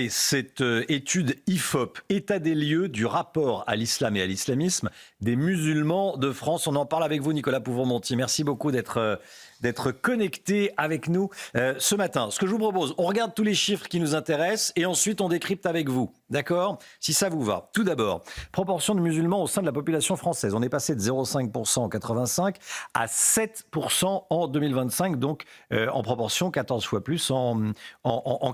Et cette étude IFOP, état des lieux du rapport à l'islam et à l'islamisme des musulmans de France. On en parle avec vous, Nicolas Pouvron-Monty. Merci beaucoup d'être connecté avec nous ce matin. Ce que je vous propose, on regarde tous les chiffres qui nous intéressent et ensuite on décrypte avec vous. D'accord ? Si ça vous va. Tout d'abord, proportion de musulmans au sein de la population française. On est passé de 0,5% en 85 à 7% en 2025, donc en proportion 14 fois plus en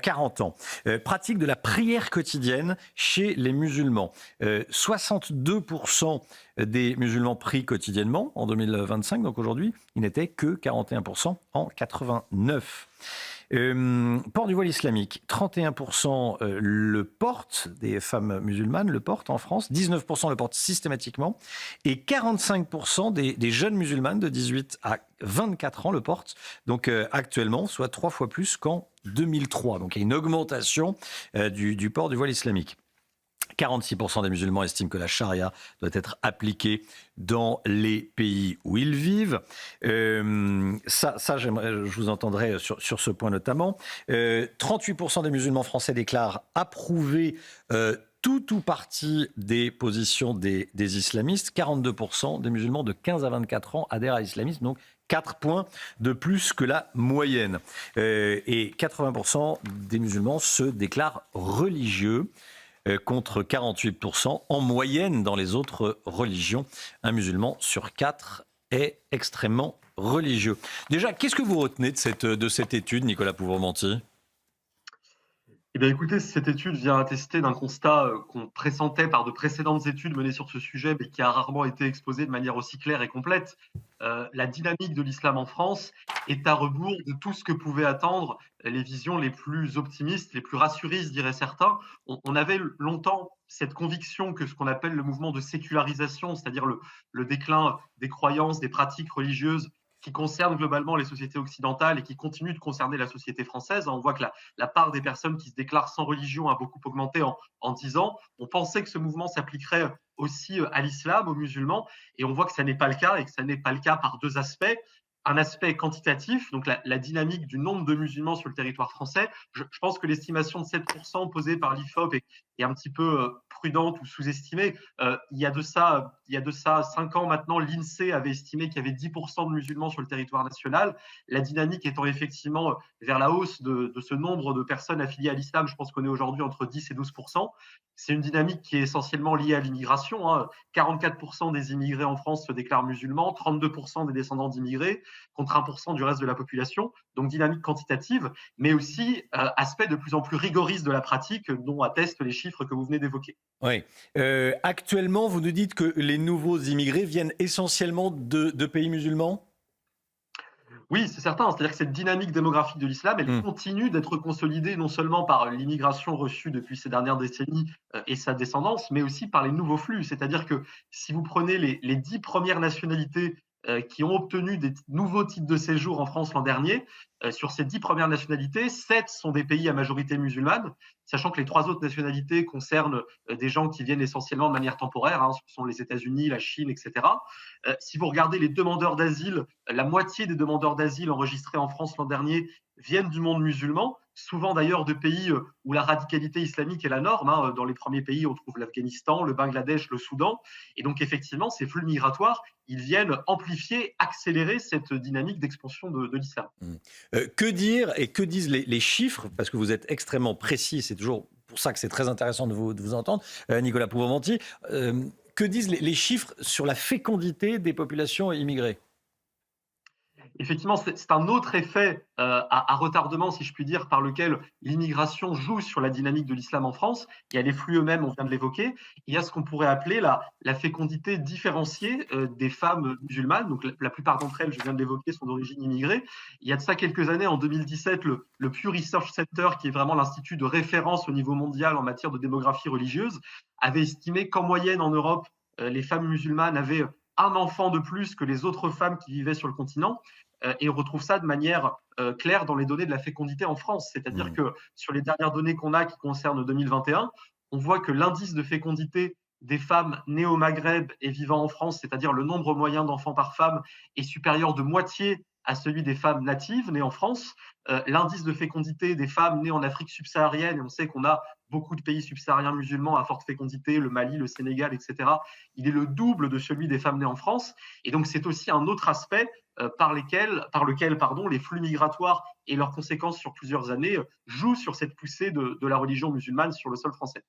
40 ans. Pratique de la prière quotidienne chez les musulmans. 62% des musulmans prient quotidiennement en 2025, donc aujourd'hui, il n'était que 41% en 89. Port du voile islamique, 31% le portent, des femmes musulmanes le portent en France, 19% le portent systématiquement, et 45% des jeunes musulmanes de 18 à 24 ans le portent, donc actuellement, soit 3 fois plus qu'en 2003. Donc il y a une augmentation du port du voile islamique. 46% des musulmans estiment que la charia doit être appliquée dans les pays où ils vivent. Je vous entendrai sur ce point notamment. 38% des musulmans français déclarent approuver tout ou partie des positions des islamistes. 42% des musulmans de 15 à 24 ans adhèrent à l'islamisme, donc 4 points de plus que la moyenne. Et 80% des musulmans se déclarent religieux, contre 48% en moyenne dans les autres religions. Un musulman sur 4 est extrêmement religieux. Déjà, qu'est-ce que vous retenez de cette étude, Nicolas Pouvron-Monty ? Eh bien, écoutez, cette étude vient attester d'un constat qu'on pressentait par de précédentes études menées sur ce sujet, mais qui a rarement été exposé de manière aussi claire et complète. La dynamique de l'islam en France est à rebours de tout ce que pouvaient attendre les visions les plus optimistes, les plus rassuristes, diraient certains. On avait longtemps cette conviction que ce qu'on appelle le mouvement de sécularisation, c'est-à-dire le déclin des croyances, des pratiques religieuses, qui concerne globalement les sociétés occidentales et qui continue de concerner la société française. On voit que la part des personnes qui se déclarent sans religion a beaucoup augmenté en 10 ans. On pensait que ce mouvement s'appliquerait aussi à l'islam, aux musulmans, et on voit que ça n'est pas le cas, et que ça n'est pas le cas par deux aspects. Un aspect quantitatif, donc la dynamique du nombre de musulmans sur le territoire français. Je pense que l'estimation de 7% posée par l'IFOP est un petit peu prudente ou sous-estimée. Il y a de ça 5 ans maintenant, l'INSEE avait estimé qu'il y avait 10% de musulmans sur le territoire national. La dynamique étant effectivement vers la hausse de ce nombre de personnes affiliées à l'islam, je pense qu'on est aujourd'hui entre 10 et 12%. C'est une dynamique qui est essentiellement liée à l'immigration. 44% des immigrés en France se déclarent musulmans, 32% des descendants d'immigrés, contre 1% du reste de la population. Donc dynamique quantitative, mais aussi aspect de plus en plus rigoriste de la pratique, dont attestent les chiffres que vous venez d'évoquer. Oui. Actuellement, vous nous dites que les nouveaux immigrés viennent essentiellement de pays musulmans ? Oui, c'est certain. C'est-à-dire que cette dynamique démographique de l'islam, elle continue d'être consolidée non seulement par l'immigration reçue depuis ces dernières décennies et sa descendance, mais aussi par les nouveaux flux. C'est-à-dire que si vous prenez les 10 premières nationalités qui ont obtenu des nouveaux titres de séjour en France l'an dernier, sur ces 10 premières nationalités, 7 sont des pays à majorité musulmane, sachant que les 3 autres nationalités concernent des gens qui viennent essentiellement de manière temporaire, ce sont les États-Unis, la Chine, etc. Si vous regardez les demandeurs d'asile, la moitié des demandeurs d'asile enregistrés en France l'an dernier viennent du monde musulman, souvent d'ailleurs de pays où la radicalité islamique est la norme. Dans les premiers pays, on trouve l'Afghanistan, le Bangladesh, le Soudan. Et donc effectivement, ces flux migratoires, ils viennent amplifier, accélérer cette dynamique d'expansion de l'islam. Que dire et que disent les chiffres, parce que vous êtes extrêmement précis, c'est toujours pour ça que c'est très intéressant de vous entendre, Nicolas Pouvron-Monty. Que disent les chiffres sur la fécondité des populations immigrées ? Effectivement, c'est un autre effet à retardement, si je puis dire, par lequel l'immigration joue sur la dynamique de l'islam en France. Il y a les flux eux-mêmes, on vient de l'évoquer. Il y a ce qu'on pourrait appeler la fécondité différenciée des femmes musulmanes. Donc la plupart d'entre elles, je viens de l'évoquer, sont d'origine immigrée. Il y a de ça quelques années, en 2017, le Pew Research Center, qui est vraiment l'institut de référence au niveau mondial en matière de démographie religieuse, avait estimé qu'en moyenne en Europe, les femmes musulmanes avaient un enfant de plus que les autres femmes qui vivaient sur le continent. Et on retrouve ça de manière claire dans les données de la fécondité en France. C'est-à-dire que sur les dernières données qu'on a qui concernent 2021, on voit que l'indice de fécondité des femmes nées au Maghreb et vivant en France, c'est-à-dire le nombre moyen d'enfants par femme, est supérieur de moitié à celui des femmes natives nées en France. L'indice de fécondité des femmes nées en Afrique subsaharienne, et on sait qu'on a beaucoup de pays subsahariens musulmans à forte fécondité, le Mali, le Sénégal, etc. Il est le double de celui des femmes nées en France. Et donc, c'est aussi un autre aspect par lequel les flux migratoires et leurs conséquences sur plusieurs années jouent sur cette poussée de la religion musulmane sur le sol français.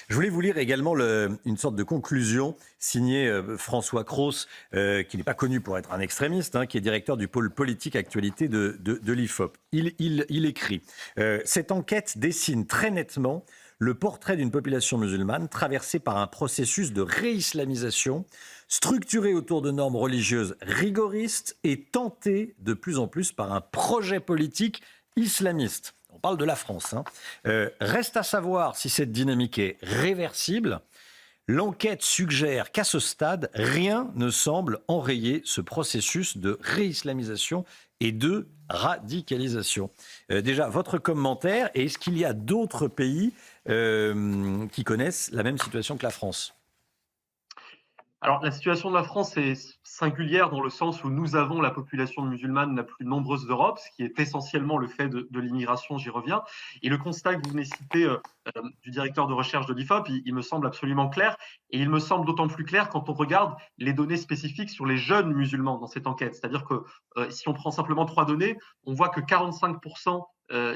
Je voulais vous lire également une sorte de conclusion signée François Cros, qui n'est pas connu pour être un extrémiste, qui est directeur du pôle politique actualité de l'IFOP. Il écrit « Cette enquête dessine très nettement le portrait d'une population musulmane traversée par un processus de réislamisation, structuré autour de normes religieuses rigoristes et tentée de plus en plus par un projet politique islamiste. » On parle de la France. Reste à savoir si cette dynamique est réversible. L'enquête suggère qu'à ce stade, rien ne semble enrayer ce processus de réislamisation et de radicalisation. Déjà, votre commentaire, et est-ce qu'il y a d'autres pays qui connaissent la même situation que la France ? Alors, la situation de la France est singulière dans le sens où nous avons la population musulmane la plus nombreuse d'Europe, ce qui est essentiellement le fait de l'immigration, j'y reviens. Et le constat que vous venez de citer du directeur de recherche de l'IFOP, il me semble absolument clair. Et il me semble d'autant plus clair quand on regarde les données spécifiques sur les jeunes musulmans dans cette enquête. C'est-à-dire que si on prend simplement 3 données, on voit que 45%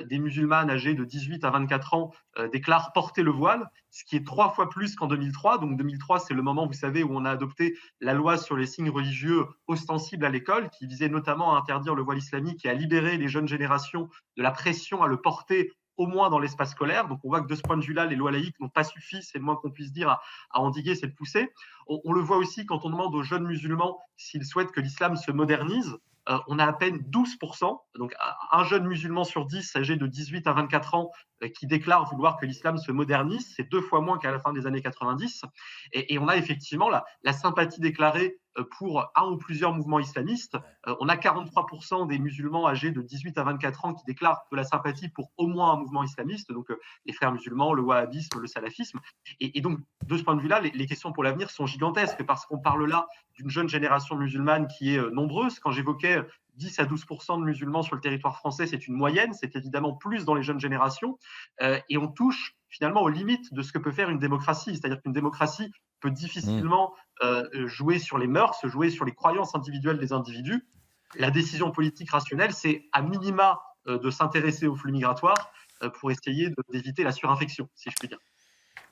des musulmanes âgées de 18 à 24 ans déclarent porter le voile, ce qui est 3 fois plus qu'en 2003. Donc 2003, c'est le moment, vous savez, où on a adopté la loi sur les signes religieux ostensibles à l'école, qui visait notamment à interdire le voile islamique et à libérer les jeunes générations de la pression à le porter au moins dans l'espace scolaire. Donc on voit que de ce point de vue-là, les lois laïques n'ont pas suffi, c'est le moins qu'on puisse dire, à endiguer cette poussée. On le voit aussi quand on demande aux jeunes musulmans s'ils souhaitent que l'islam se modernise. On a à peine 12%, donc un jeune musulman sur 10 âgé de 18 à 24 ans qui déclare vouloir que l'islam se modernise, c'est 2 fois moins qu'à la fin des années 90. Et on a effectivement la sympathie déclarée pour un ou plusieurs mouvements islamistes. On a 43% des musulmans âgés de 18 à 24 ans qui déclarent de la sympathie pour au moins un mouvement islamiste, donc les frères musulmans, le wahhabisme, le salafisme. Et donc, de ce point de vue-là, les questions pour l'avenir sont gigantesques parce qu'on parle là d'une jeune génération musulmane qui est nombreuse. Quand j'évoquais 10 à 12% de musulmans sur le territoire français, c'est une moyenne, c'est évidemment plus dans les jeunes générations. Et on touche finalement aux limites de ce que peut faire une démocratie. C'est-à-dire qu'une démocratie peut difficilement jouer sur les mœurs, jouer sur les croyances individuelles des individus. La décision politique rationnelle, c'est à minima de s'intéresser aux flux migratoires pour essayer d'éviter la surinfection, si je puis dire.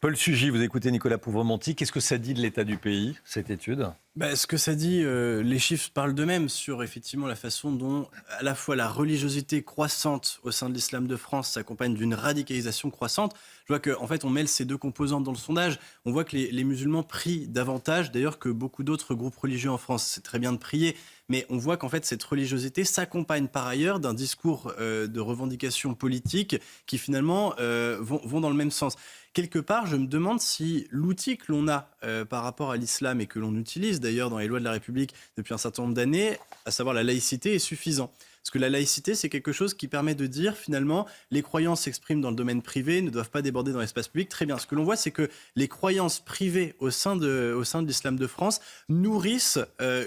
Paul Sugy, vous écoutez Nicolas Pouvremonti. Qu'est-ce que ça dit de l'état du pays, cette étude ? Ce que ça dit, les chiffres parlent d'eux-mêmes sur effectivement la façon dont à la fois la religiosité croissante au sein de l'islam de France s'accompagne d'une radicalisation croissante. Je vois qu'en fait on mêle ces deux composantes dans le sondage. On voit que les musulmans prient davantage, d'ailleurs, que beaucoup d'autres groupes religieux en France. C'est très bien de prier, mais on voit qu'en fait cette religiosité s'accompagne par ailleurs d'un discours de revendication politique qui finalement vont dans le même sens. Quelque part, je me demande si l'outil que l'on a par rapport à l'islam et que l'on utilise d'ailleurs dans les lois de la République depuis un certain nombre d'années, à savoir la laïcité, est suffisant. Parce que la laïcité, c'est quelque chose qui permet de dire, finalement, les croyances s'expriment dans le domaine privé, ne doivent pas déborder dans l'espace public. Très bien. Ce que l'on voit, c'est que les croyances privées au sein de l'islam de France nourrissent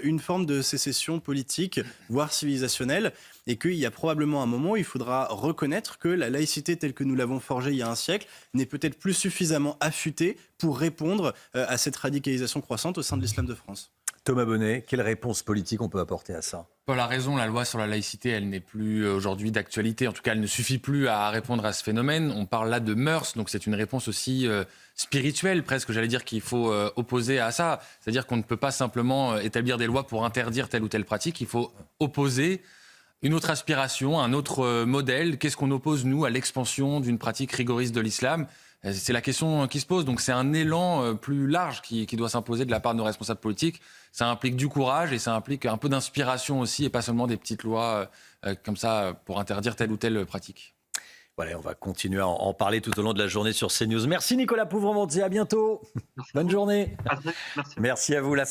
une forme de sécession politique, voire civilisationnelle, et qu'il y a probablement un moment où il faudra reconnaître que la laïcité telle que nous l'avons forgée il y a un siècle n'est peut-être plus suffisamment affûtée pour répondre à cette radicalisation croissante au sein de l'islam de France. Thomas Bonnet, quelle réponse politique on peut apporter à ça ? Paul a raison, la loi sur la laïcité, elle n'est plus aujourd'hui d'actualité. En tout cas, elle ne suffit plus à répondre à ce phénomène. On parle là de mœurs, donc c'est une réponse aussi spirituelle, presque, j'allais dire, qu'il faut opposer à ça. C'est-à-dire qu'on ne peut pas simplement établir des lois pour interdire telle ou telle pratique. Il faut opposer une autre aspiration, un autre modèle. Qu'est-ce qu'on oppose, nous, à l'expansion d'une pratique rigoriste de l'islam ? C'est la question qui se pose. Donc c'est un élan plus large qui doit s'imposer de la part de nos responsables politiques. Ça implique du courage et ça implique un peu d'inspiration aussi et pas seulement des petites lois comme ça pour interdire telle ou telle pratique. Voilà, on va continuer à en parler tout au long de la journée sur CNews. Merci Nicolas Pouvremonti, à bientôt. Bonne journée. Merci. Merci à vous.